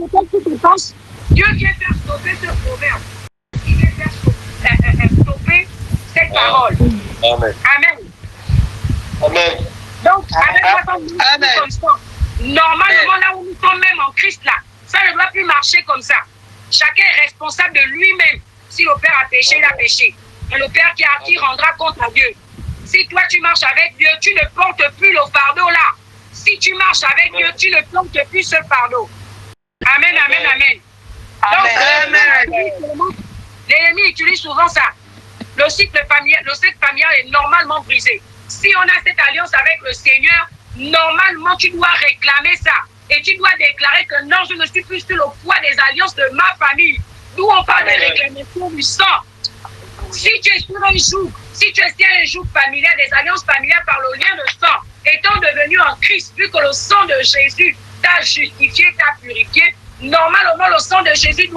peut-être que tu penses, Dieu vient faire stopper ce proverbe. Il vient faire stopper cette parole. Amen. Amen. Amen. Donc, avec la comme ça, normalement, là où nous sommes même en Christ, là, ça ne doit plus marcher comme ça. Chacun est responsable de lui-même. Si le Père a péché, il a péché. Et le Père qui rendra compte à Dieu. Si toi, tu marches avec Dieu, tu ne portes plus le fardeau là. Si tu marches avec Dieu, tu ne portes plus ce fardeau. Amen, amen, amen. Donc, l'ennemi utilise souvent ça. Le cycle familial est normalement brisé. Si on a cette alliance avec le Seigneur, normalement, tu dois réclamer ça. Et tu dois déclarer que non, je ne suis plus sur le poids des alliances de ma famille. D'où on parle de réclamation du sang. Si tu es sur un joug, si tu es sur un joug familial, des alliances familiales par le lien de sang, étant devenu en Christ, vu que le sang de Jésus t'a justifié, t'a purifié, normalement, le sang de Jésus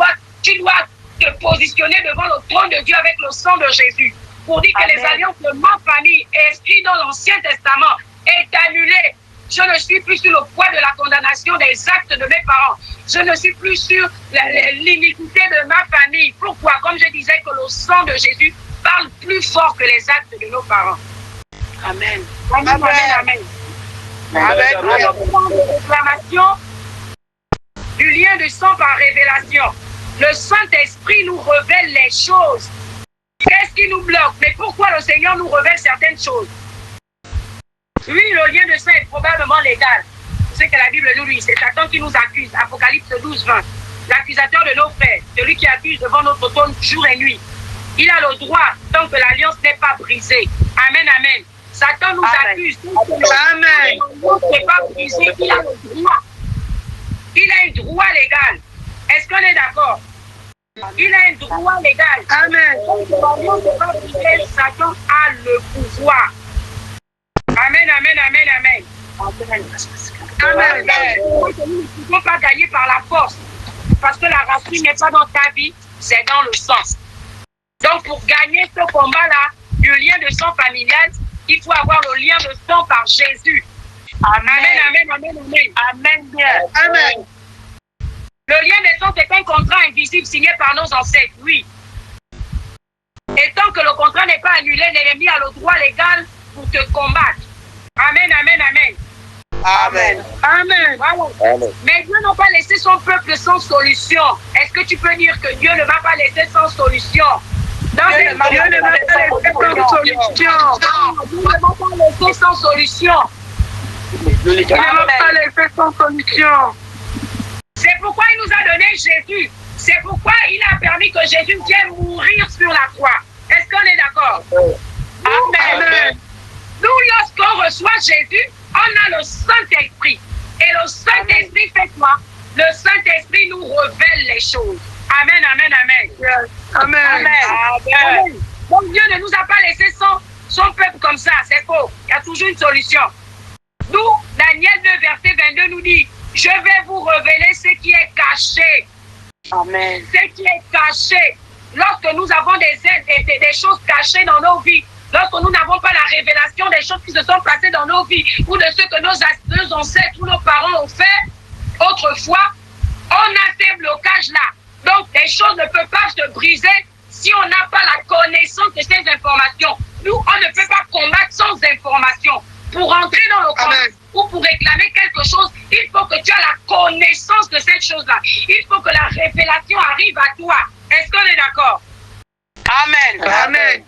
tu dois te positionner devant le trône de Dieu avec le sang de Jésus. Pour dire que les alliances de ma famille, inscrites dans l'Ancien Testament, est annulée. Je ne suis plus sur le poids de la condamnation des actes de mes parents. Je ne suis plus sur l'iniquité de ma famille. Pourquoi? Comme je disais que le sang de Jésus parle plus fort que les actes de nos parents. Amen. Amen, amen, amen. Avec la proclamation du lien du sang par révélation. Le Saint-Esprit nous révèle les choses. Qu'est-ce qui nous bloque? Mais pourquoi le Seigneur nous révèle certaines choses? Oui, le lien de sang est probablement légal. C'est ce que la Bible nous dit. C'est Satan qui nous accuse. Apocalypse 12, 20. L'accusateur de nos frères, celui qui accuse devant notre trône jour et nuit. Il a le droit tant que l'alliance n'est pas brisée. Amen, amen. Satan nous accuse. Amen. L'alliance n'est pas brisée. Il a le droit. Il a un droit légal. Est-ce qu'on est d'accord? Il a un droit légal. Amen. L'alliance n'est pas brisée. Satan a le pouvoir. Amen, amen, amen, amen. Amen. Amen. Nous ne pouvons pas gagner par la force. Parce que la racine n'est pas dans ta vie, c'est dans le sang. Donc pour gagner ce combat-là, du lien de sang familial, il faut avoir le lien de sang par Jésus. Amen, amen, amen, amen. Amen, bien. Amen. Le lien de sang, c'est un contrat invisible signé par nos ancêtres, oui. Et tant que le contrat n'est pas annulé, l'ennemi a le droit légal pour te combattre. Amen, amen, amen. Amen. Amen. Amen. Mais Dieu n'a pas laissé son peuple sans solution. Est-ce que tu peux dire que Dieu ne va pas laisser sans solution? Non, Dieu ne va pas laisser sans solution. Dieu ne va pas laisser sans solution. Il ne va pas laisser sans solution. C'est pourquoi il nous a donné Jésus. C'est pourquoi il a permis que Jésus vienne mourir sur la croix. Est-ce qu'on est d'accord? Amen. Amen. Nous, lorsqu'on reçoit Jésus, on a le Saint-Esprit. Et le Saint-Esprit fait quoi? Le Saint-Esprit nous révèle les choses. Amen, amen, amen. Yes. Amen. Amen. Amen. Donc Dieu ne nous a pas laissé son peuple comme ça. C'est faux. Il y a toujours une solution. Nous, Daniel 2, verset 22 nous dit, je vais vous révéler ce qui est caché. Amen. Ce qui est caché. Lorsque nous avons des choses cachées dans nos vies, lorsque nous n'avons pas la révélation des choses qui se sont passées dans nos vies ou de ce que nos ancêtres ou nos parents ont fait autrefois, on a ces blocages-là. Donc, les choses ne peuvent pas se briser si on n'a pas la connaissance de ces informations. Nous, on ne peut pas combattre sans information. Pour entrer dans le combat ou pour réclamer quelque chose, il faut que tu aies la connaissance de cette chose-là. Il faut que la révélation arrive à toi. Est-ce qu'on est d'accord? Amen. Amen.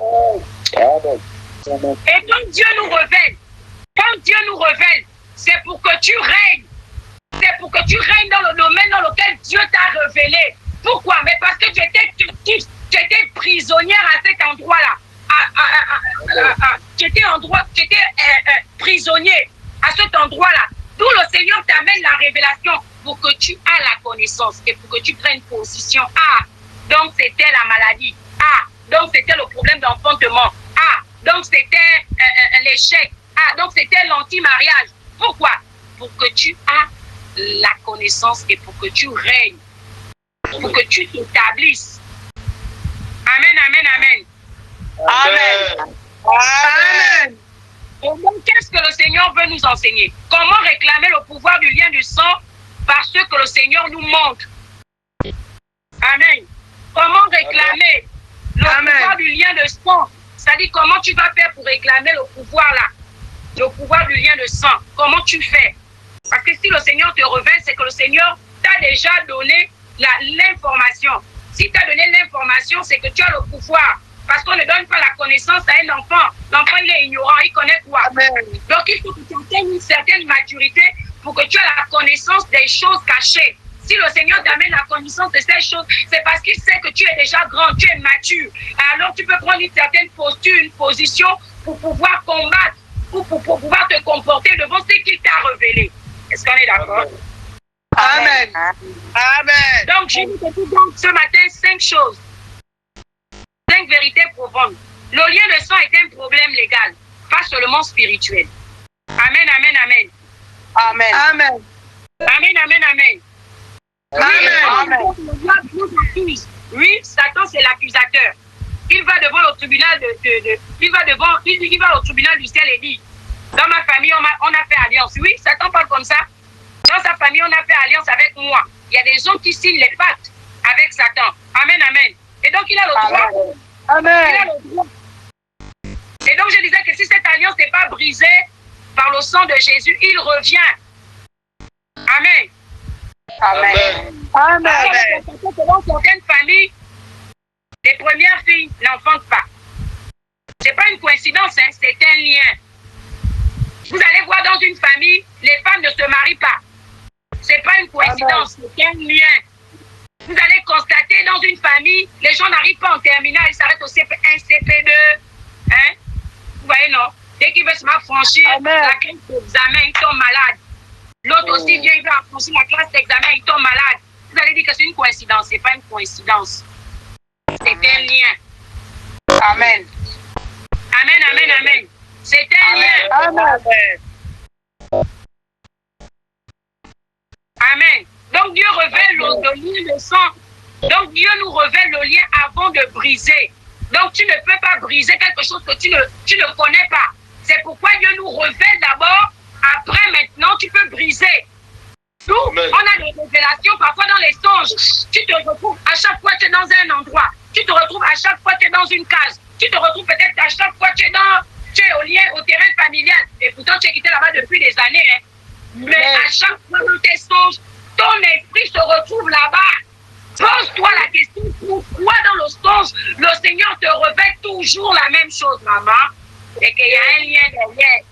Et quand Dieu nous révèle, c'est pour que tu règnes. C'est pour que tu règnes dans le domaine dans lequel Dieu t'a révélé. Pourquoi? Mais parce que tu étais prisonnière à cet endroit-là. Tu étais prisonnier à cet endroit-là. D'où le Seigneur t'amène la révélation pour que tu aies la connaissance et pour que tu prennes position. Ah, donc c'était la maladie. Ah, donc c'était le problème d'enfantement. Ah, donc c'était l'échec. Ah, donc c'était l'anti-mariage. Pourquoi? Pour que tu aies la connaissance et pour que tu règnes. Pour que tu t'établisses. Amen, amen, amen. Amen. Amen. Et donc, qu'est-ce que le Seigneur veut nous enseigner? Comment réclamer le pouvoir du lien du sang par ce que le Seigneur nous montre. Amen. Comment réclamer le pouvoir du lien de sang? C'est-à-dire comment tu vas faire pour réclamer le pouvoir là, le pouvoir du lien de sang. Comment tu fais? Parce que si le Seigneur te révèle, c'est que le Seigneur t'a déjà donné l'information. Si tu as donné l'information, c'est que tu as le pouvoir. Parce qu'on ne donne pas la connaissance à un enfant. L'enfant, il est ignorant, il connaît quoi? Amen. Donc, il faut que tu atteignes une certaine maturité pour que tu aies la connaissance des choses cachées. Si le Seigneur t'amène la connaissance de ces choses, c'est parce qu'il sait que tu es déjà grand, tu es mature. Alors, tu peux prendre une certaine posture, une position pour pouvoir combattre, pour pouvoir te comporter devant ce qu'il t'a révélé. Est-ce qu'on est d'accord? Amen. Amen. Donc, je vous dis donc ce matin 5 choses. 5 vérités profondes. Le lien de sang est un problème légal, pas seulement spirituel. Amen, amen, amen. Amen. Amen. Amen, amen, amen. Amen. Oui, Satan, c'est l'accusateur. Il va devant le tribunal il va au tribunal du ciel et dit, dans ma famille, on a fait alliance. Oui, Satan parle comme ça. Dans sa famille, on a fait alliance avec moi. Il y a des gens qui signent les pactes avec Satan. Amen, amen. Et donc, il a le droit. Amen. Il a le droit. Et donc, je disais que si cette alliance n'est pas brisée par le sang de Jésus, il revient. Amen. Amen. Amen. Dans certaines familles, les premières filles n'enfantent pas. Ce n'est pas une coïncidence, hein, c'est un lien. Vous allez voir dans une famille, les femmes ne se marient pas. Ce n'est pas une coïncidence, c'est un lien. Vous allez constater dans une famille, les gens n'arrivent pas en terminale, ils s'arrêtent au CP1, CP2. Hein? Vous voyez, non? Dès qu'ils veulent se franchir la classe d'examen, ils tombent malades. L'autre aussi vient, il veut franchir la classe d'examen, il tombe malade. Vous allez dire que c'est une coïncidence. Ce n'est pas une coïncidence. C'est un lien. Amen. Amen, amen, amen. C'est un lien. Amen. Amen. Donc Dieu révèle le lien de sang. Donc Dieu nous révèle le lien avant de briser. Donc tu ne peux pas briser quelque chose que tu ne connais pas. C'est pourquoi Dieu nous révèle d'abord. Après, maintenant, tu peux briser. Nous, on a des révélations parfois dans les songes. Tu te retrouves à chaque fois tu es dans un endroit. Tu te retrouves à chaque fois tu es dans une case. Tu te retrouves peut-être à chaque fois tu es au terrain familial. Et pourtant, tu es quitté là-bas depuis des années. Hein. Mais à chaque fois dans tes songes, ton esprit se retrouve là-bas. Pose-toi la question, pourquoi dans le songe, le Seigneur te révèle toujours la même chose, maman? C'est qu'il y a un lien derrière.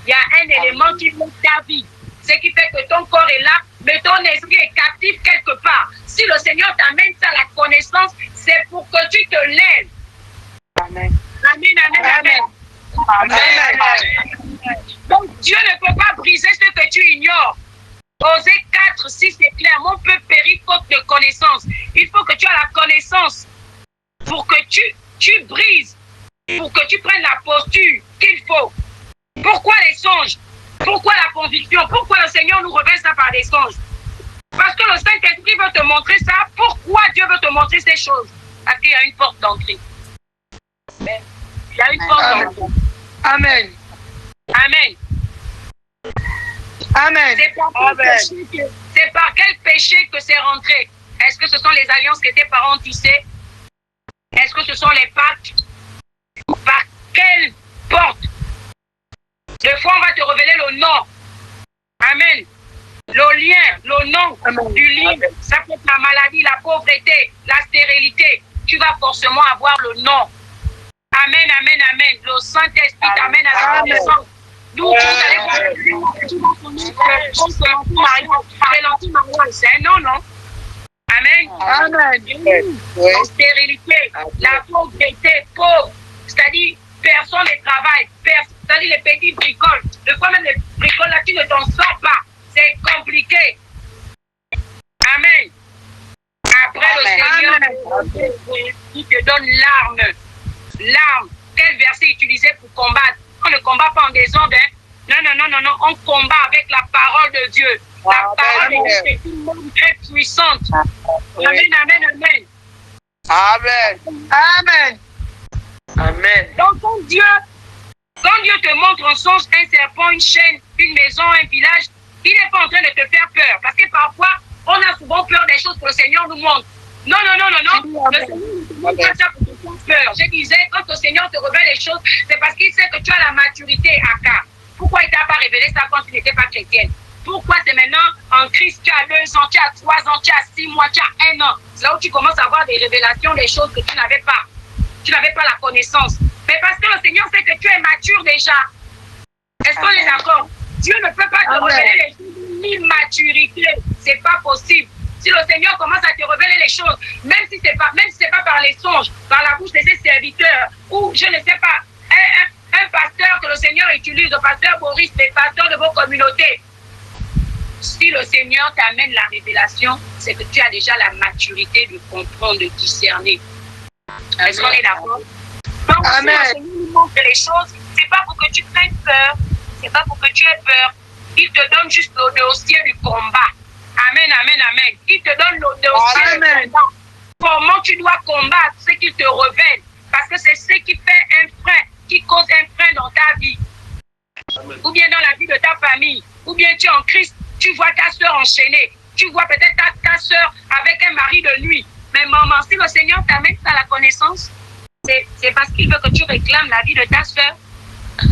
Il y a un élément qui monte ta vie. Ce qui fait que ton corps est là, mais ton esprit est captif quelque part. Si le Seigneur t'amène à la connaissance, c'est pour que tu te lèves. Amen. Amen, amen, amen. Amen. Amen. Donc Dieu ne peut pas briser ce que tu ignores. Osée 4, 6, c'est clair. Mon peuple périt faute de connaissance. Il faut que tu aies la connaissance pour que tu brises, pour que tu prennes la posture qu'il faut. Pourquoi les songes? Pourquoi la conviction? Pourquoi le Seigneur nous révèle ça par des songes? Parce que le Saint-Esprit veut te montrer ça. Pourquoi Dieu veut te montrer ces choses? Parce qu'il y a une porte d'entrée. Il y a une porte d'entrée. Amen. Amen. Amen. C'est par quel péché que c'est rentré? Est-ce que ce sont les alliances que tes parents tissaient? Est-ce que ce sont les pactes? Par quelle porte? Des fois, on va te révéler le nom. Amen. Le lien, le nom du livre, ça peut être la maladie, la pauvreté, la stérilité. Tu vas forcément avoir le nom. Amen, amen, amen. Le Saint-Esprit t'amène à la connaissance. D'où tu allez voir, tu vas connaître c'est l'anti-mariage. C'est un nom, non? Amen. Amen. La stérilité, la pauvreté, pauvre. C'est-à-dire, personne ne travaille. C'est-à-dire les petits bricoles. Des fois même les bricoles là, tu ne t'en sors pas. C'est compliqué. Amen. Après le Seigneur, il te donne l'arme. L'arme. Quel verset utiliser pour combattre? On ne combat pas en désordre. Hein? Non. On combat avec la parole de Dieu. La parole de Dieu est une arme très puissante. Amen, amen, amen. Amen. Amen. Amen. Donc, quand Dieu te montre en songe un serpent, une chaîne, une maison, un village, il n'est pas en train de te faire peur. Parce que parfois, on a Seigneur nous montre. Non, non, non, non, non. Le Seigneur ne montre pas ça pour te faire peur. Je disais, quand le Seigneur te révèle les choses, c'est parce qu'il sait que tu as la maturité à cas. Pourquoi il ne t'a pas révélé ça quand tu n'étais pas chrétienne? Pourquoi c'est maintenant en Christ, tu as 2 ans, tu as 3 ans, tu as 6 mois, tu as 1 an. C'est là où tu commences à avoir des révélations, des choses que tu n'avais pas. Tu n'avais pas la connaissance. Mais parce que le Seigneur sait que tu es mature déjà. Est-ce qu'on est d'accord? Dieu ne peut pas te révéler les choses d'immaturité. C'est pas possible. Si le Seigneur commence à te révéler les choses, même si c'est pas par les songes, par la bouche de ses serviteurs, ou je ne sais pas, un pasteur que le Seigneur utilise, le pasteur Boris, les pasteurs de vos communautés. Si le Seigneur t'amène la révélation, c'est que tu as déjà la maturité de comprendre, de discerner. Est-ce qu'on est d'accord? Donc, si le Seigneur nous montre les choses, c'est pas pour que tu prennes peur, c'est pas pour que tu aies peur. Il te donne juste le dossier du combat. Amen, amen, amen. Il te donne le dossier du combat. Comment tu dois combattre ce qu'il te révèle. Parce que c'est ce qui fait un frein, qui cause un frein dans ta vie. Amen. Ou bien dans la vie de ta famille. Ou bien tu es en Christ, tu vois ta soeur enchaînée. Tu vois peut-être ta soeur avec un mari de nuit. Mais maman, si le Seigneur t'amène à la connaissance, c'est parce qu'il veut que tu réclames la vie de ta soeur.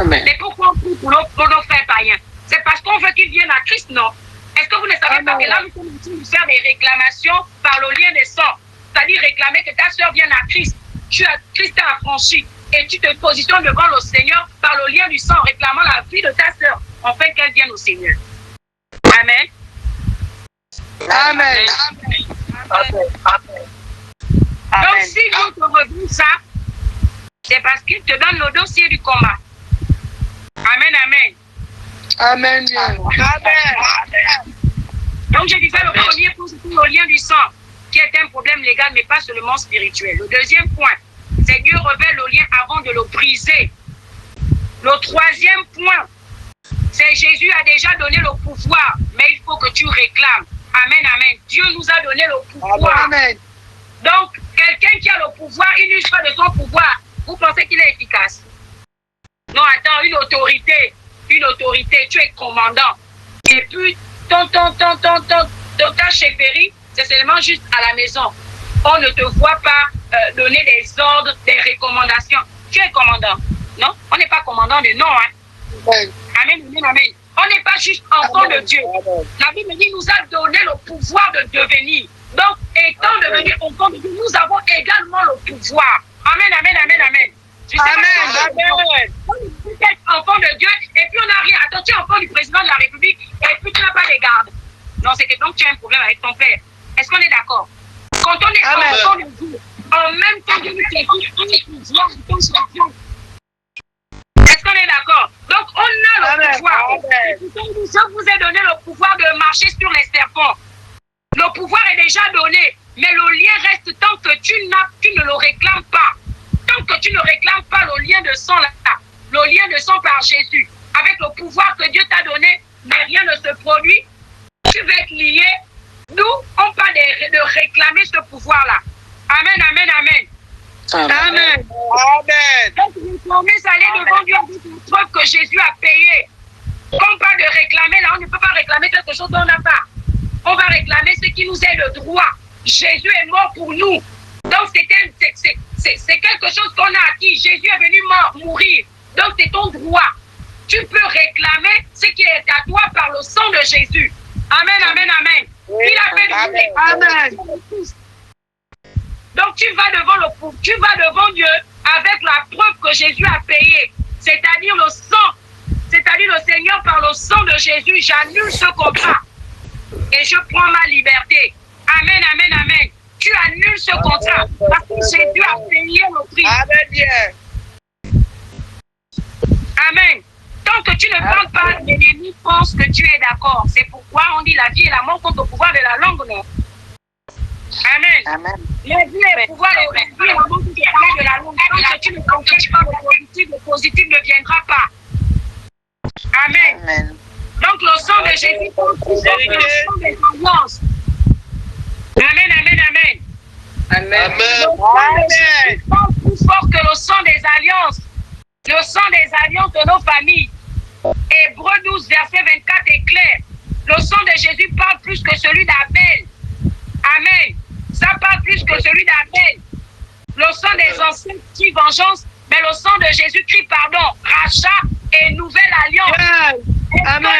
Amen. Mais pourquoi on prie pour nos frères païens? C'est parce qu'on veut qu'ils viennent à Christ, non? Est-ce que vous ne savez pas que là, nous sommes en train de faire des réclamations par le lien des sangs? C'est-à-dire réclamer que ta soeur vienne à Christ. Christ t'a affranchi et tu te positionnes devant le Seigneur par le lien du sang, réclamant la vie de ta soeur, afin qu'elle vienne au Seigneur. Amen. Amen. Amen. Amen. Donc, si Dieu te revient ça, c'est parce qu'il te donne le dossier du combat. Amen, amen. Amen. Amen. Donc, je disais, le premier point, c'est le lien du sang, qui est un problème légal, mais pas seulement spirituel. Le deuxième point, c'est Dieu révèle le lien avant de le briser. Le troisième point, c'est Jésus a déjà donné le pouvoir, mais il faut que tu réclames. Amen, amen. Dieu nous a donné le pouvoir. Amen. Donc, quelqu'un qui a le pouvoir, il n'use pas de son pouvoir. Vous pensez qu'il est efficace? Non, attends, une autorité, tu es commandant. Et puis, ta chefferie, c'est seulement juste à la maison. On ne te voit pas donner des ordres, des recommandations. Tu es commandant. Non, on n'est pas commandant de nom. Hein. Amen, amen, amen. On n'est pas juste enfant de Dieu. La Bible dit, nous a donné le pouvoir de devenir. Donc, étant devenu enfant de Dieu, nous avons également le pouvoir. Amen, amen, amen, amen. Amen. On est enfant de Dieu et puis on n'a rien. Attends, tu es enfant du président de la République et puis tu n'as pas de garde. Non, c'est que donc tu as un problème avec ton père. Est-ce qu'on est d'accord? Quand on est enfant de Dieu, en même temps que nous sommes est-ce qu'on est d'accord? Donc on a le pouvoir. Je vous ai donné le pouvoir de marcher sur les serpents. Le pouvoir est déjà donné, mais le lien reste tant que tu ne le réclames pas. Tant que tu ne réclames pas le lien de sang là, le lien de sang par Jésus, avec le pouvoir que Dieu t'a donné, mais rien ne se produit, tu vas être lié. Nous, on parle de réclamer ce pouvoir-là. Amen, amen, amen. Amen. Amen. Donc, nous sommes allés devant Dieu avec une preuve que Jésus a payé. On parle de réclamer, là, on ne peut pas réclamer quelque chose qu'on n'a pas. On va réclamer ce qui nous est de droit. Jésus est mort pour nous. Donc, c'est quelque chose qu'on a acquis. Jésus est venu mourir. Donc, c'est ton droit. Tu peux réclamer ce qui est à toi par le sang de Jésus. Amen, amen, amen. Il a fait amen. Donc, tu vas devant Dieu avec la preuve que Jésus a payé. C'est-à-dire le sang. C'est-à-dire le Seigneur, par le sang de Jésus, j'annule ce contrat. Et je prends ma liberté. Amen, amen, amen. Tu annules ce contrat parce que Jésus a payé le prix. Amen. Amen. Tant que tu ne parles pas, l'ennemi pense que tu es d'accord. C'est pourquoi on dit la vie et la mort contre le pouvoir de la langue, non? Amen. Amen. La vie et le pouvoir de la vie et la mort contre le pouvoir de la langue. Tant que tu ne conquiers pas le positif ne viendra pas. Amen. Amen. Donc le sang de Jésus prend plus fort que le sang des alliances. Amen, amen, amen. Amen. Le sang de Jésus prend plus fort que le sang des alliances. Le sang des alliances de nos familles. Hébreux 12, verset 24 est clair. Le sang de Jésus parle plus que celui d'Abel. Amen. Ça parle plus que celui d'Abel. Le sang des anciens qui vengeance, mais le sang de Jésus-Christ, pardon, rachat et nouvelle alliance. Amen.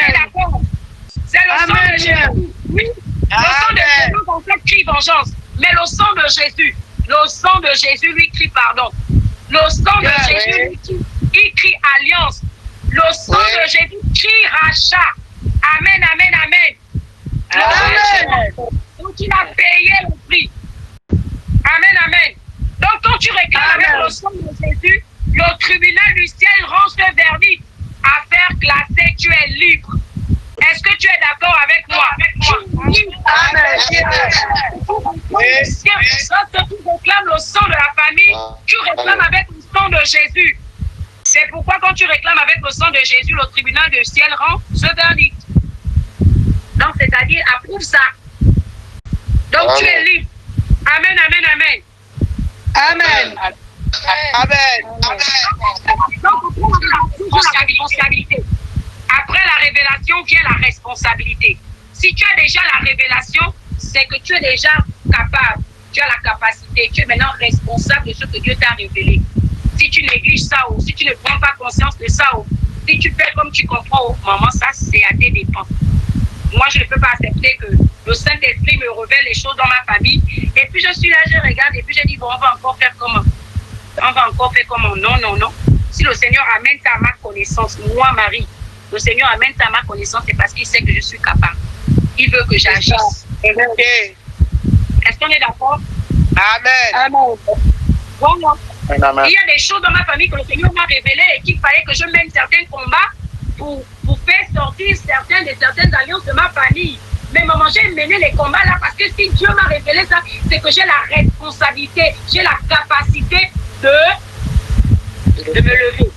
C'est le sang de Jésus. Oui. Le sang de Jésus, en fait, crie vengeance. Mais le sang de Jésus, lui crie pardon. Le sang de Jésus, il crie alliance. Le sang de Jésus crie rachat. Amen, amen, amen. Amen. Donc il a payé le prix. Amen, amen. Donc quand tu réclames avec le sang de Jésus, le tribunal du ciel rend ce verdict. Affaire classée, tu es libre. Est-ce que tu es d'accord avec moi? Amen. Lorsque tu réclames le sang de la famille, tu réclames avec le sang de Jésus. C'est pourquoi quand tu réclames avec le sang de Jésus, le tribunal du ciel rend ce verdict. Donc, c'est-à-dire, approuve ça. Donc, tu es libre. Amen, amen, amen. Amen. Amen. Donc, on prend la responsabilité. Après la révélation vient la responsabilité. Si tu as déjà la révélation, c'est que tu es déjà capable. Tu as la capacité. Tu es maintenant responsable de ce que Dieu t'a révélé. Si tu négliges ça ou si tu ne prends pas conscience de ça ou si tu fais comme tu comprends, oh, maman, ça c'est à tes dépens. Moi, je ne peux pas accepter que le Saint-Esprit me révèle les choses dans ma famille. Et puis je suis là, je regarde et puis je dis, bon, on va encore faire comment? On va encore faire comment? Non, non, non. Si le Seigneur amène ça à ma connaissance, moi, Marie, le Seigneur amène ça à ma connaissance, c'est parce qu'il sait que je suis capable. Il veut que j'agisse. Est-ce qu'on est d'accord? Amen. Amen. Bon, il y a des choses dans ma famille que le Seigneur m'a révélées et qu'il fallait que je mène certains combats pour faire sortir certaines alliances de ma famille. Mais maman, j'ai mené les combats là parce que si Dieu m'a révélé ça, c'est que j'ai la responsabilité, j'ai la capacité de me lever.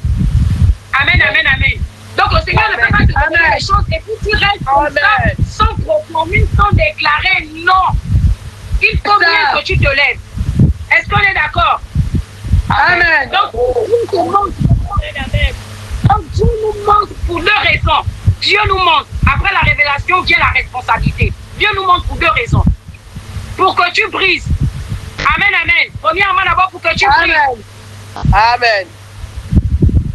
Amen, amen, amen. Donc le Seigneur ne peut pas te donner les choses et puis tu restes comme ça, sans proclamer, sans déclarer non. Il faut bien que tu te lèves. Est-ce qu'on est d'accord? Amen. Donc, Dieu nous manque pour deux raisons. Dieu nous manque. Après la révélation vient la responsabilité. Dieu nous manque pour deux raisons. Pour que tu brises. Amen, amen. Premièrement, d'abord, pour que tu brises. Amen.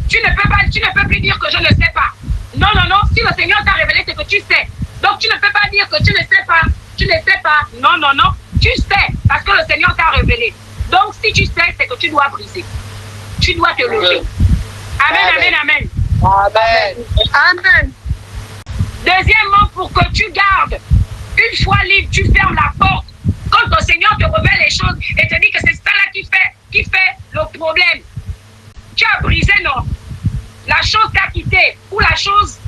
Tu ne peux plus dire que je ne sais pas. Non, non, non. Si le Seigneur t'a révélé, c'est que tu sais. Donc, tu ne peux pas dire que tu ne sais pas. Tu ne sais pas. Non, non, non. Tu sais parce que le Seigneur t'a révélé. Donc, si tu sais, c'est que tu dois briser. Tu dois te lever. Amen, amen, amen. Amen. Amen. Deuxièmement, pour que tu gardes, une fois libre, tu fermes la porte. Quand le Seigneur te révèle les choses et te dit que c'est ça là qui fait le problème. Tu as brisé, non? La chose t'a quitté ou la chose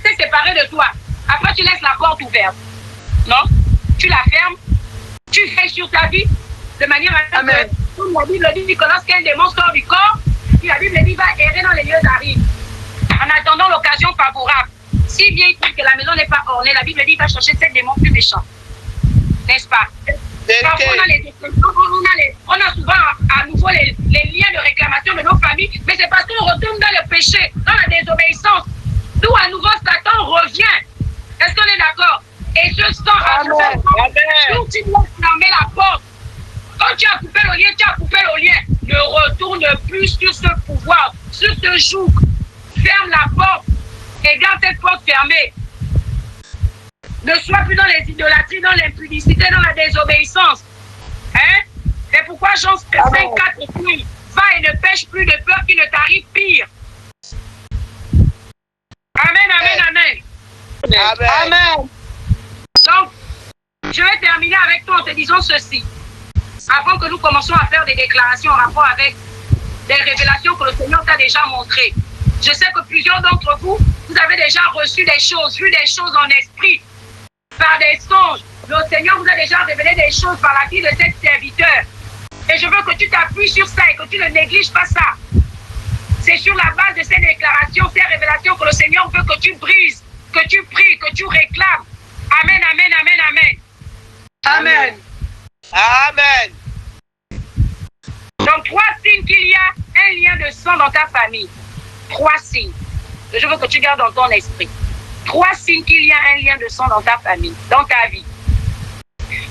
s'est séparée de toi. Après, tu laisses la porte ouverte. Non? Tu la fermes. Tu fais sur ta vie de manière à ce que, comme la Bible dit, que lorsqu'un démon sort du corps, la Bible dit va errer dans les lieux arides. En attendant l'occasion favorable. Si bien il trouve que la maison n'est pas ornée, la Bible dit va chercher 7 démons plus méchants. N'est-ce pas? Parfois, on a souvent à nouveau les liens de réclamation de nos familles, mais c'est parce qu'on retourne dans le péché, dans la désobéissance. D'où à nouveau Satan revient. Est-ce qu'on est d'accord? Et ce sang à tout moment, tu dois fermer la porte. Quand tu as coupé le lien, tu as coupé le lien. Ne retourne plus sur ce pouvoir, sur ce joug. Ferme la porte et garde cette porte fermée. Ne sois plus dans les idolâtries, dans l'impudicité, dans la désobéissance. Hein? C'est pourquoi Jean 5,4 dit, va et ne pêche plus de peur qu'il ne t'arrive pire. Amen, amen, amen. Amen. Amen. Donc, je vais terminer avec toi en te disant ceci. Avant que nous commencions à faire des déclarations en rapport avec des révélations que le Seigneur t'a déjà montrées. Je sais que plusieurs d'entre vous, vous avez déjà reçu des choses, vu des choses en esprit, par des songes. Le Seigneur vous a déjà révélé des choses par la vie de cet serviteur. Et je veux que tu t'appuies sur ça et que tu ne négliges pas ça. C'est sur la base de ces déclarations, ces révélations que le Seigneur veut que tu brises, que tu pries, que tu réclames. Amen, amen, amen, amen. Amen. Amen. Donc, 3 signes qu'il y a un lien de sang dans ta famille. 3 signes. Je veux que tu gardes dans ton esprit. 3 signes qu'il y a un lien de sang dans ta famille, dans ta vie.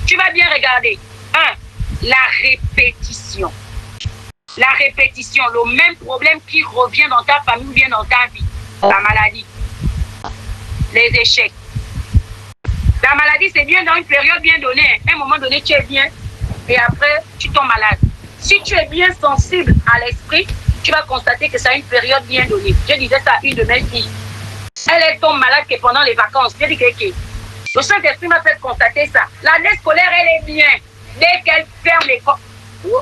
Tu vas bien regarder. Un, la répétition. La répétition, le même problème qui revient dans ta famille ou bien dans ta vie. La maladie, les échecs. La maladie, c'est bien dans une période bien donnée. À un moment donné, tu es bien et après, tu tombes malade. Si tu es bien sensible à l'esprit, tu vas constater que c'est une période bien donnée. Je disais ça à une de mes filles. Elle tombe malade que pendant les vacances. Je dis que le Saint-Esprit m'a fait constater ça. L'année scolaire, elle est bien. Dès qu'elle ferme l'école,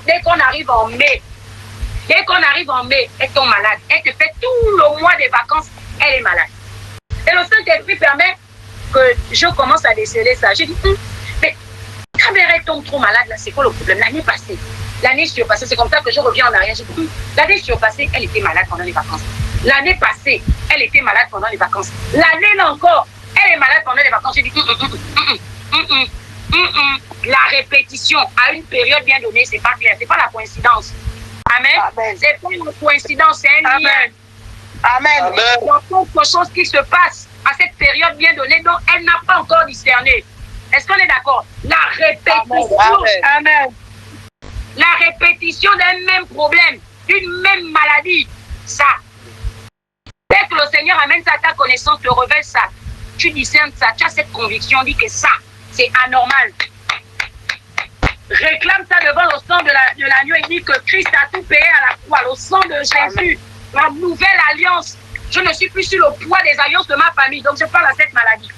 dès qu'on arrive en mai, elle tombe malade. Elle te fait tout le mois des vacances, elle est malade. Et le Saint-Esprit permet que je commence à déceler ça. J'ai dit, mais quand elle tombe trop malade, là, c'est quoi le problème? L'année surpassée, c'est comme ça que je reviens en arrière. J'ai dit, l'année surpassée, elle était malade pendant les vacances. L'année passée, elle était malade pendant les vacances. L'année là encore, elle est malade pendant les vacances. J'ai dit, la répétition à une période bien donnée, c'est pas clair, c'est pas la coïncidence. Amen. Amen. C'est pas une coïncidence, c'est un lien. Amen. Il y a quelque chose qui se passe à cette période bien donnée dont elle n'a pas encore discerné. Est-ce qu'on est d'accord? La répétition. Amen. La répétition d'un même problème, d'une même maladie. Ça. Dès que le Seigneur amène ça à ta connaissance, te révèle ça. Tu discernes ça, tu as cette conviction, dit que ça, c'est anormal. Réclame ça devant le sang de l'agneau et dit que Christ a tout payé à la croix, le sang de Jésus, la nouvelle alliance. Je ne suis plus sur le poids des alliances de ma famille, donc je parle à cette maladie.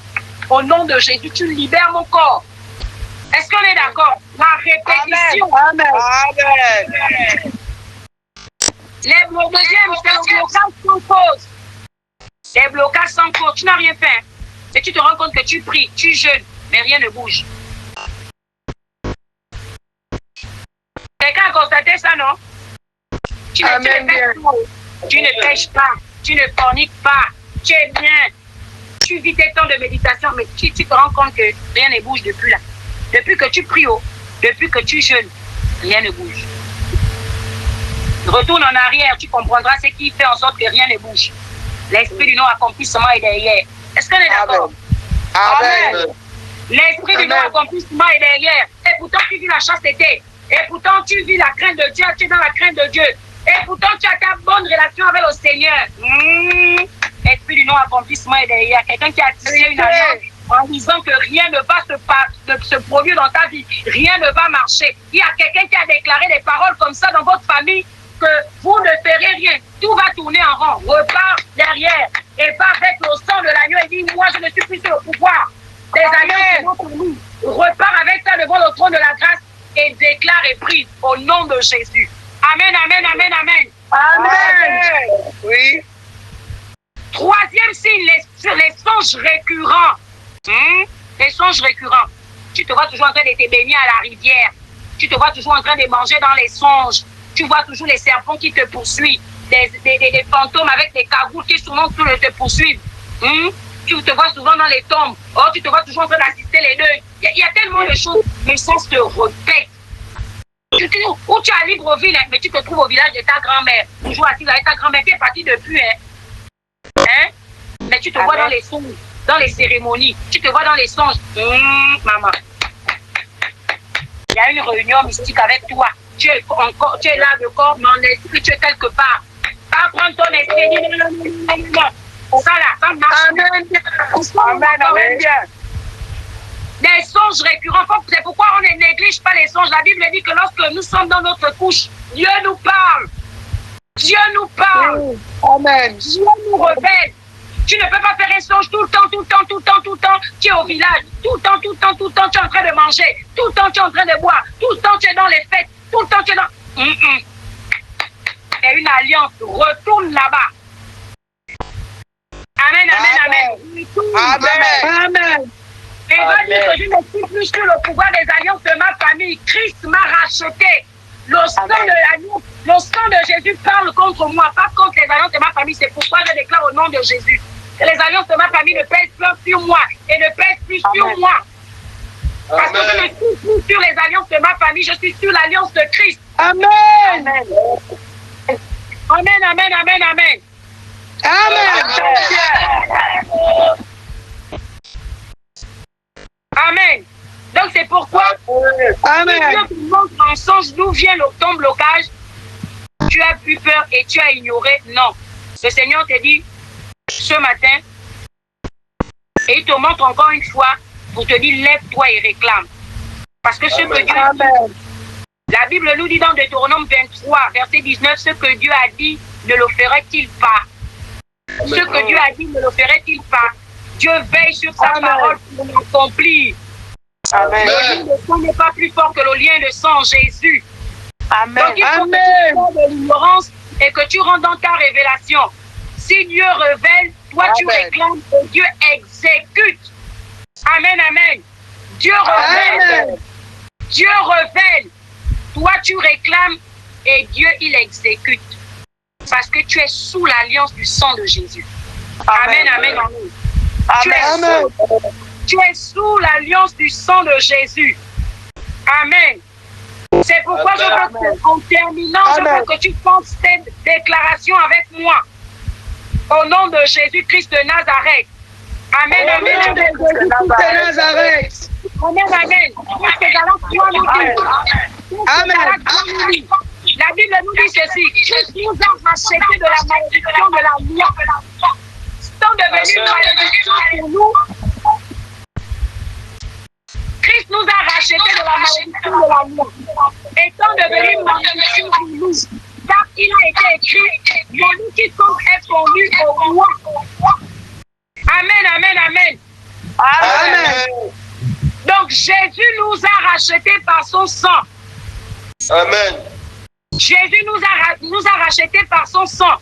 Au nom de Jésus, tu libères mon corps. Est-ce qu'on est d'accord? La répétition. Amen. Amen. Les deuxième, c'est le blocage sans cause. Les blocages sans cause, tu n'as rien fait. Et tu te rends compte que tu pries, tu jeûnes, mais rien ne bouge. Quelqu'un a constaté ça, non? Tu ne pêches pas, tu ne forniques pas, tu es bien, tu vis tes temps de méditation, mais tu te rends compte que rien ne bouge depuis là. Depuis que tu pries, depuis que tu jeûnes, rien ne bouge. Retourne en arrière, tu comprendras ce qui fait en sorte que rien ne bouge. L'esprit du non-accomplissement est derrière. Est-ce qu'on est d'accord? Amen. L'esprit du non-accomplissement est derrière. Et pourtant, tu vis la chasteté. Et pourtant, tu vis la crainte de Dieu. Tu es dans la crainte de Dieu. Et pourtant, tu as ta bonne relation avec le Seigneur. L'esprit du non-accomplissement est derrière. Quelqu'un qui a tissé une alliance en disant que rien ne va se produire dans ta vie. Rien ne va marcher. Il y a quelqu'un qui a déclaré des paroles comme ça dans votre famille que vous ne ferez rien. Tout va tourner en rond. Repars derrière et va avec le sang de l'agneau et dis, moi, je ne suis plus sur le pouvoir des alliances pour nous. Repars avec ça devant le trône de la grâce et déclare et prie au nom de Jésus. Amen, amen, amen, amen. Amen. Oui. Troisième signe, les songes récurrents. Les songes récurrents. Tu te vois toujours en train de te baigner à la rivière. Tu te vois toujours en train de manger dans les songes. Tu vois toujours les serpents qui te poursuivent. Des fantômes avec des cagoules qui souvent te poursuivent. Tu te vois souvent dans les tombes. Oh, tu te vois toujours en train d'assister les deuils. Il y a tellement de choses. Mais ça se répète. Où tu es à Libreville, mais tu te trouves au village de ta grand-mère. Toujours assis avec ta grand-mère qui est partie depuis. Mais tu te vois dans les songes, dans les cérémonies. Tu te vois dans les songes. Maman. Il y a une réunion mystique avec toi. Tu es là de corps, mais en esprit, tu es quelque part. Pas prendre ton esprit. Ça là, ça marche. Amen. Amen. Des songes récurrents. C'est pourquoi on ne néglige pas les songes. La Bible dit que lorsque nous sommes dans notre couche, Dieu nous parle. Dieu nous parle. Amen. Dieu nous révèle. Tu ne peux pas faire un songe tout le temps. Tu es au village. Tout le temps, tu es en train de manger. Tout le temps, tu es en train de boire. Tout le temps, tu es dans les fêtes. Tout le temps, tu es dans... C'est une alliance. Retourne là-bas. Amen. Amen. Et va dire que je ne suis plus sur le pouvoir des alliances de ma famille. Christ m'a racheté. Le sang de l'agneau, le sang de Jésus parle contre moi, pas contre les alliances de ma famille. C'est pourquoi je déclare au nom de Jésus que les alliances de ma famille ne pèsent plus sur moi et ne pèsent plus sur moi. Parce que je ne suis plus sur les alliances de ma famille, je suis sur l'alliance de Christ. Amen. Amen. Donc c'est pourquoi Amen. Dieu te montre en sens d'où vient ton blocage. Tu as eu peur et tu as ignoré. Non. Le Seigneur te dit ce matin, et il te montre encore une fois pour te dire lève-toi et réclame. Parce que ce que Dieu a dit, la Bible nous dit dans Deutéronome 23, verset 19, ce que Dieu a dit, ne le ferait-il pas? Ce que Dieu a dit, ne le ferait-il pas? Dieu veille sur sa parole pour l'accomplir. Amen. Le lien de sang n'est pas plus fort que le lien de sang en Jésus. Amen. Donc il faut que tu sors de l'ignorance et que tu rentres dans ta révélation. Si Dieu révèle, toi tu réclames et Dieu exécute. Amen, amen. Dieu révèle. Dieu révèle. Toi tu réclames et Dieu il exécute. Parce que tu es sous l'alliance du sang de Jésus. Amen, amen, amen. Tu es sous l'alliance du sang de Jésus. Amen. C'est pourquoi je veux que, en terminant, je veux que tu fasses cette déclaration avec moi. Au nom de Jésus-Christ de Nazareth. Amen, amen, amen. Amen, amen. Amen. La Bible nous dit ceci. Christ nous a rachetés de la malédiction de la loi. Sont devenus malédiction pour nous. Christ nous a rachetés de la malédiction de la loi. Étant devenu malédiction pour nous. Car il a été écrit, mon quiconque est connu au roi. Amen, amen, amen. Amen. Donc Jésus nous a rachetés par son sang. Amen. Jésus nous a rachetés par son sang.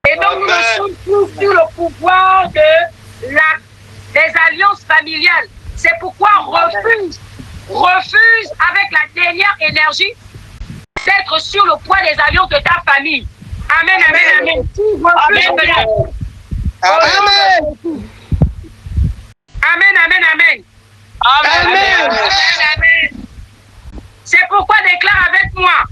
Et donc nous ne sommes plus sous le pouvoir des alliances familiales. C'est pourquoi refuse avec la dernière énergie d'être sur le poids des alliances de ta famille. Amen, amen, amen. Amen, amen, amen. Amen. C'est pourquoi déclare avec moi.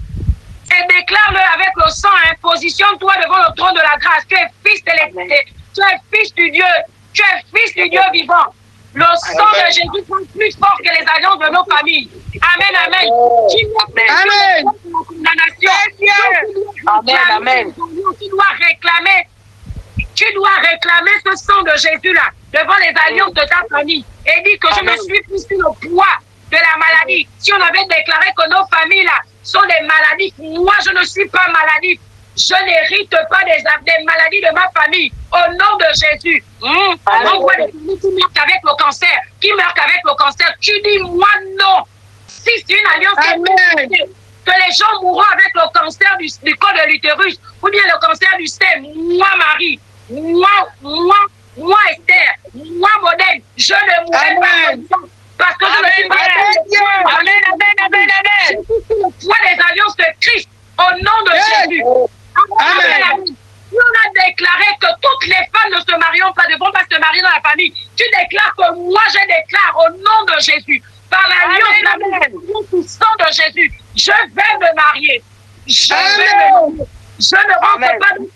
Et déclare-le avec le sang. Positionne-toi devant le trône de la grâce. Tu es fils de l'éternité. Tu es fils du Dieu. Tu es fils du Dieu vivant. Le sang de Jésus est plus fort que les alliances de nos familles. Amen, amen. Amen. Amen, amen. Tu dois réclamer ce sang de Jésus-là devant les alliances de ta famille et dis que je ne suis plus sur le poids de la maladie. Si on avait déclaré que nos familles-là sont des maladies, moi je ne suis pas maladie. Je n'hérite pas des maladies de ma famille. Au nom de Jésus. On voit des familles qui meurent avec le cancer. Qui meurent avec le cancer. Tu dis, moi non. Si c'est une alliance que les gens mourront avec le cancer du col de l'utérus ou bien le cancer du sein, moi Marie, moi Esther, moi Modèle, je ne mourrai pas. Parce que je ne suis pas Amen, amen, amen, amen. Je suis sous le poids des alliances de Christ. Au nom de Jésus. Amen. Si on a déclaré que toutes les femmes ne se marieront pas, ne vont pas se marier dans la famille, tu déclares que moi je déclare au nom de Jésus, par l'alliance du sang de Jésus, je vais me marier. Je ne rentre pas dans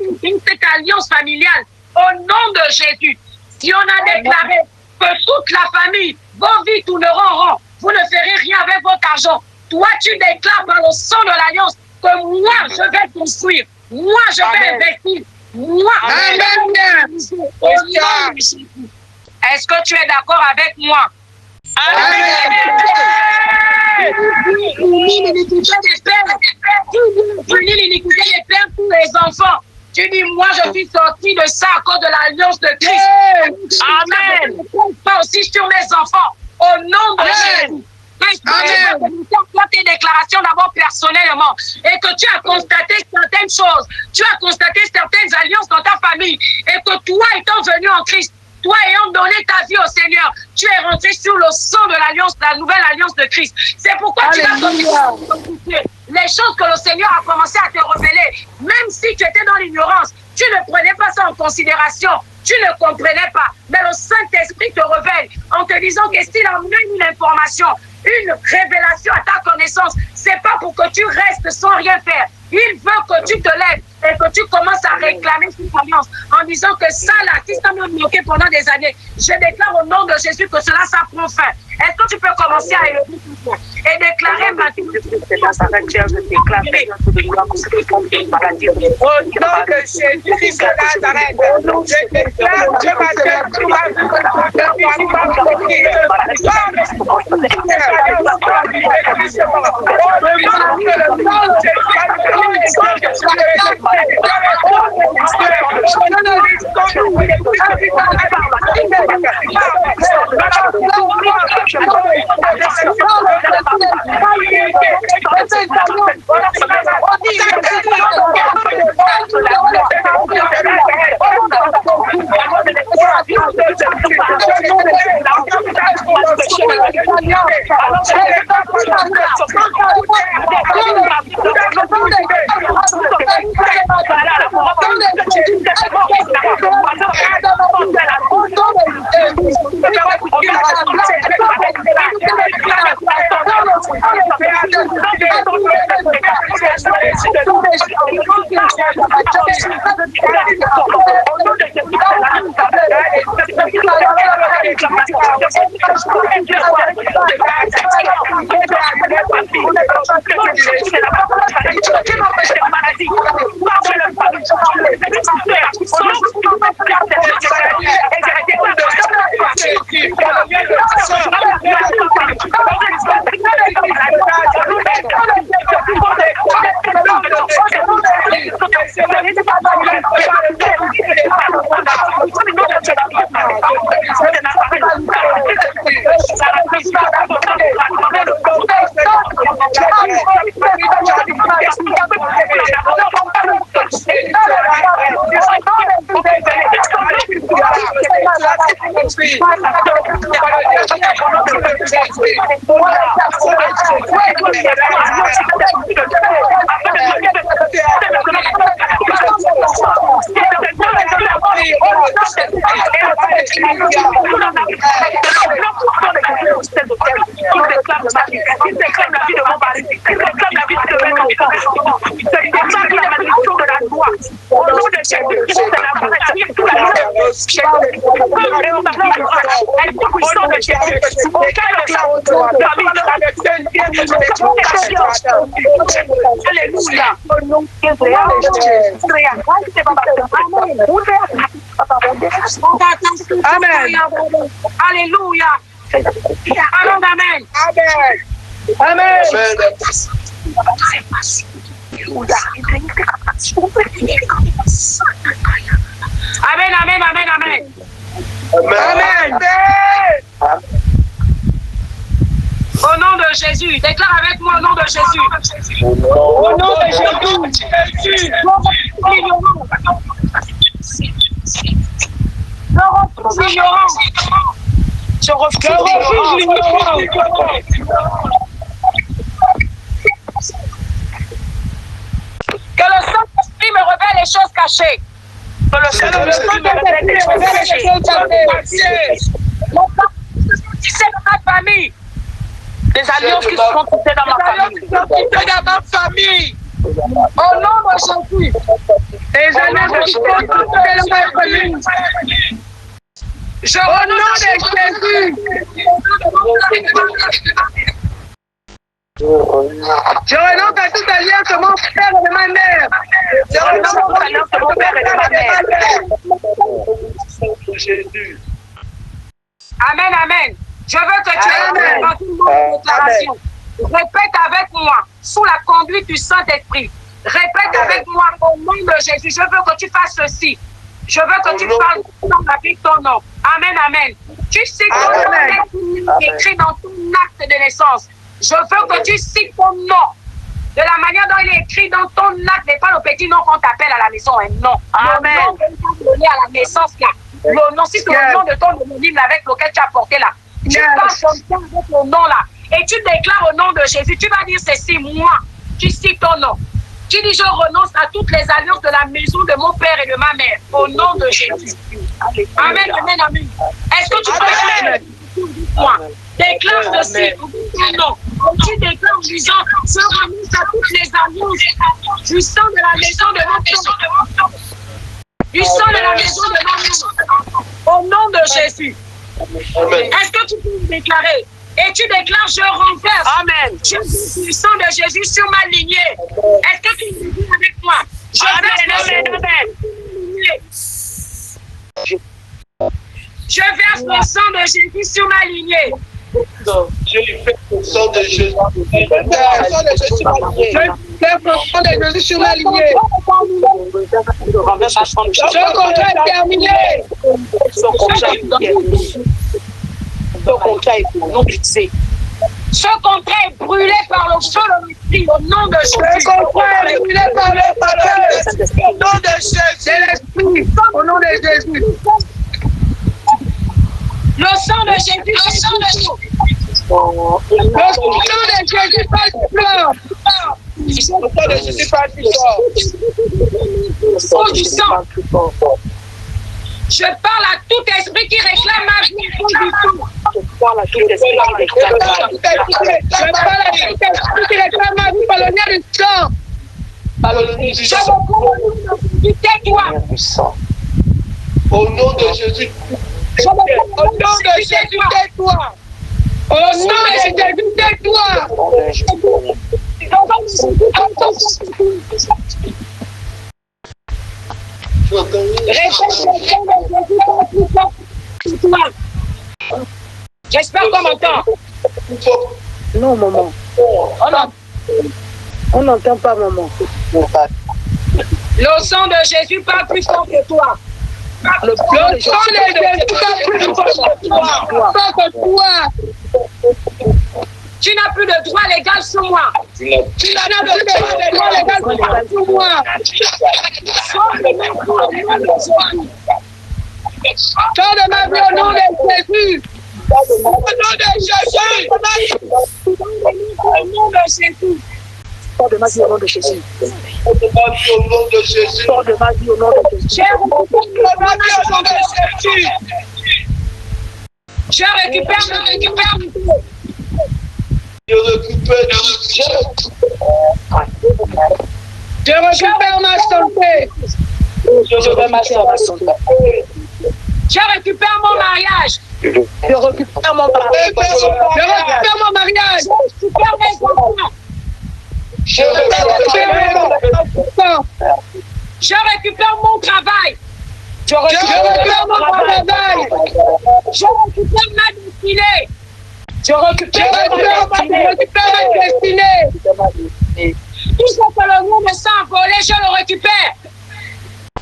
cette alliance familiale au nom de Jésus. Si on a déclaré que toute la famille, vos vies tourneront rond, vous ne ferez rien avec votre argent. Toi, tu déclares par le sang de l'alliance que moi, je vais construire. Moi, je vais investir. Moi, est-ce que tu es d'accord avec moi? Punis l'iniquité des pères pour les enfants. Tu dis, moi, je suis sorti de ça à cause de l'alliance de Christ. Amen. Je ne pas aussi sur mes enfants. Au nom de Jésus. Faire tes déclarations d'abord personnellement et que tu as constaté certaines choses, tu as constaté certaines alliances dans ta famille et que toi étant venu en Christ, toi ayant donné ta vie au Seigneur, tu es rentré sur le sang de l'alliance, la nouvelle alliance de Christ. C'est pourquoi tu vas commencer les choses que le Seigneur a commencé à te révéler, même si tu étais dans l'ignorance, tu ne prenais pas ça en considération. Tu ne comprenais pas, mais le Saint-Esprit te révèle en te disant que s'il amène une information, une révélation à ta connaissance, c'est pas pour que tu restes sans rien faire. Il veut que tu te lèves et que tu commences à réclamer cette alliance en disant que ça là, si ça m'a bloqué pendant des années, je déclare au nom de Jésus que cela, ça prend fin. Est-ce que tu peux commencer à élever ton voix et déclarer maintenant? Au nom de Jésus-Christ de Nazareth, je déclare que ma Amen. Alléluia. Amen. Amen. Amen. Amen, amen, amen, amen. Amen. Au nom de Jésus, déclare avec moi au nom de Jésus. Au nom de Jésus. Je refuse l'ignorance. Que le Saint-Esprit me révèle les choses cachées. Que le Saint-Esprit me révèle les choses cachées. C'est ma famille. Des alliances qui sont comptées dans ma famille. Au nom de Jésus. Des alliances qui sont comptées dans ma famille. Je renonce à Jésus. Je renonce à toute alliance de mon frère et de ma mère. Je renonce à toute alliance de mon père et de ma mère. Jésus. Amen, amen. Je veux que tu aies dans une déclaration. Répète avec moi, sous la conduite du Saint-Esprit. Répète avec moi au nom de Jésus. Je veux que tu fasses ceci. Je veux que tu parles avec ton nom. Amen, amen. Tu cites ton nom écrit dans ton acte de naissance. Je veux que tu cites ton nom. De la manière dont il est écrit dans ton acte, n'est pas le petit nom qu'on t'appelle à la maison. Non. Amen. Le nom que tu as donné à la naissance là. Le nom, si c'est le nom de ton homonyme avec lequel tu as porté là. Tu parles comme ça avec le nom là. Et tu déclares au nom de Jésus. Tu vas dire ceci, moi. Tu cites ton nom. Tu dis, je renonce à toutes les alliances de la maison de mon père et de ma mère. Au nom de Jésus. Amen, amen, amen. Est-ce que tu peux faire moi? Déclare ceci au nom. Tu déclare en disant, je ramasse à toutes les alliances du sang de la maison de mon sang. Du sang de la maison de mon sang. Au nom de Jésus. Est-ce que tu peux me déclarer? Et tu déclares, je renverse. Amen. Le sang de Jésus sur ma lignée. Est-ce que tu me dis avec moi? Je verse le sang de Jésus sur ma lignée. Je fais le sang de Jésus. Je verse le sang de Jésus sur ma lignée. Ce contrat est terminé. Ce contrat est brûlé par le feu de l'esprit au nom de Jésus. Ce contrat est brûlé par le feu au nom de Jésus. Au nom de Jésus. Le sang de Jésus, le sang de Jésus. Le sang de Jésus passe fort. Le sang de Jésus passe fort. Oh, du sang. Je parle à tout esprit qui réclame ma vie au fond du sang. Je parle à tout esprit qui réclame ma vie par le lien du sang. Par le lien du sang. Tais-toi. Au nom de Jésus. Au nom de Jésus, tais-toi. Au nom de Jésus, tais-toi. J'espère qu'on m'entend. Non, maman. On n'entend pas, maman. Le sang de Jésus parle plus fort que toi. Le sang de Jésus parle plus fort que toi. Tu n'as plus de droit légal sur moi. Tu n'as plus de droit légal sur moi. Sors de ma vie au nom de Jésus. Au nom de Jésus. Au nom de Jésus. Sors de ma vie au nom de Jésus. Au nom de Jésus. Sors de ma vie au nom de Jésus. Je récupère Je récupère ma santé. Je récupère mon mariage. Je récupère mon mariage. Je récupère mon mariage. Je récupère mes enfants. Je récupère mon travail. Je récupère mon travail. Je récupère ma destinée. Je récupère ma destinée. Tout ce que le monde me sent volé, je le récupère.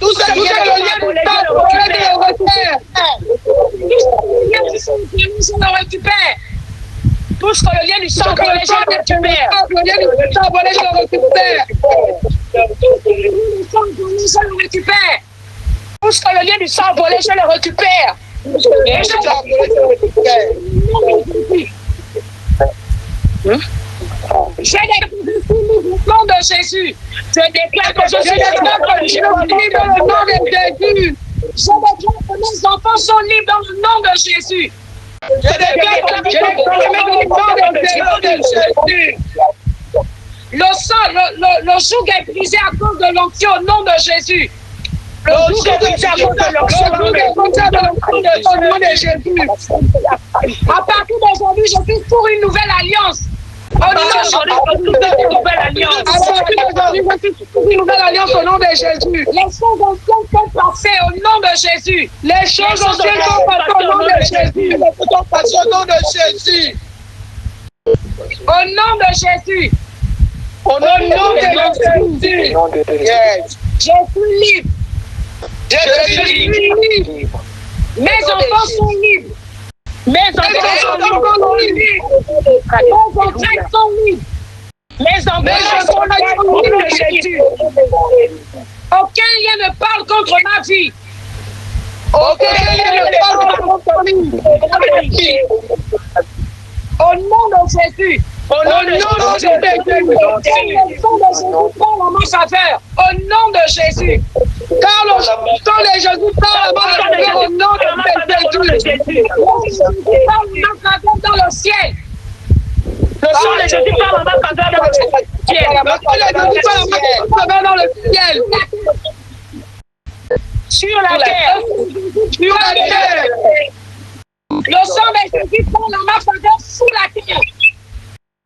Tout ce que le lien de sang volé, je le récupère. Je le récupère. Tout ce que le lien du sang volé, je le récupère. Le lien du sang volé, je le récupère. Je le récupère. Tout ce que le lien du sang volé, je le récupère. Je déclare au nom de Jésus. Je déclare que je suis libre dans le nom de Jésus. Je déclare que mes enfants sont libres dans le nom de Jésus. Je déclare que mes enfants sont libres dans le nom de Jésus. Le joug est brisé à cause de l'onction au nom de Jésus. Le joug est brisé à cause de l'onction de Jésus. À partir d'aujourd'hui, je suis pour une nouvelle alliance. Au nom de nouvelle alliance. À partir d'aujourd'hui, je suis pour une nouvelle alliance au nom de Jésus. Les choses anciennes sont passées au nom de Jésus. Les choses anciennes sont passées au nom de Jésus. Au nom de Jésus. Au nom de Jésus. Au nom de Jésus. Je suis libre. Je suis libre. Mes enfants sont libres. Mes enfants sont libres. Mes enfants sont libres. Mes enfants sont libres. Aucun lien ne parle contre ma vie. Aucun lien ne parle contre ma vie. Au nom de Jésus. Au nom de Jésus. Le sang de Jésus parle en ma faveur. Au nom de Jésus. Car le sang de Jésus parle en ma faveur. Au nom de Jésus. Parle en ma faveur dans le ciel. Le sang de Jésus parle en ma faveur dans le ciel. Le sang de Jésus parle en ma faveur dans le ciel. Sur la terre. Sur la terre. Le sang de Jésus parle en ma faveur sous la terre.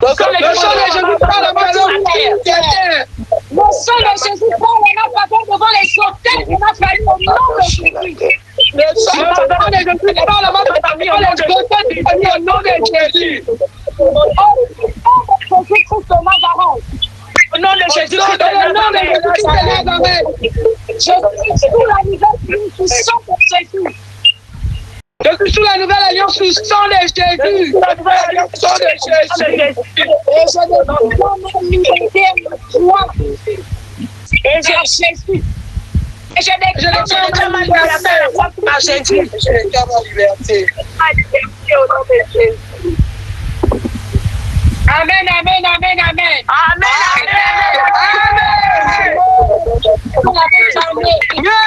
Le sang de Jésus parle en ma faveur sur la terre. Le sang de Jésus parle en ma faveur devant les autels de ma famille au nom de Jésus. Le sang de Jésus parle en ma faveur devant les autels de ma famille au nom de Jésus. Au nom de Jésus-Christ de Nazareth. Au nom de Jésus-Christ de Nazareth. Je suis sous la nouvelle puissance de Jésus. Je suis sous la nouvelle alliance sous le sang de Jésus. La nouvelle alliance sous le sang de Jésus. Et je demande mon liberté, moi. Et je Jésus. Et je déclare ma liberté à Jésus. Je déclare ma liberté. Ma liberté au nom de Jésus. Amen, amen, amen, amen. Amen, amen, amen. Amen.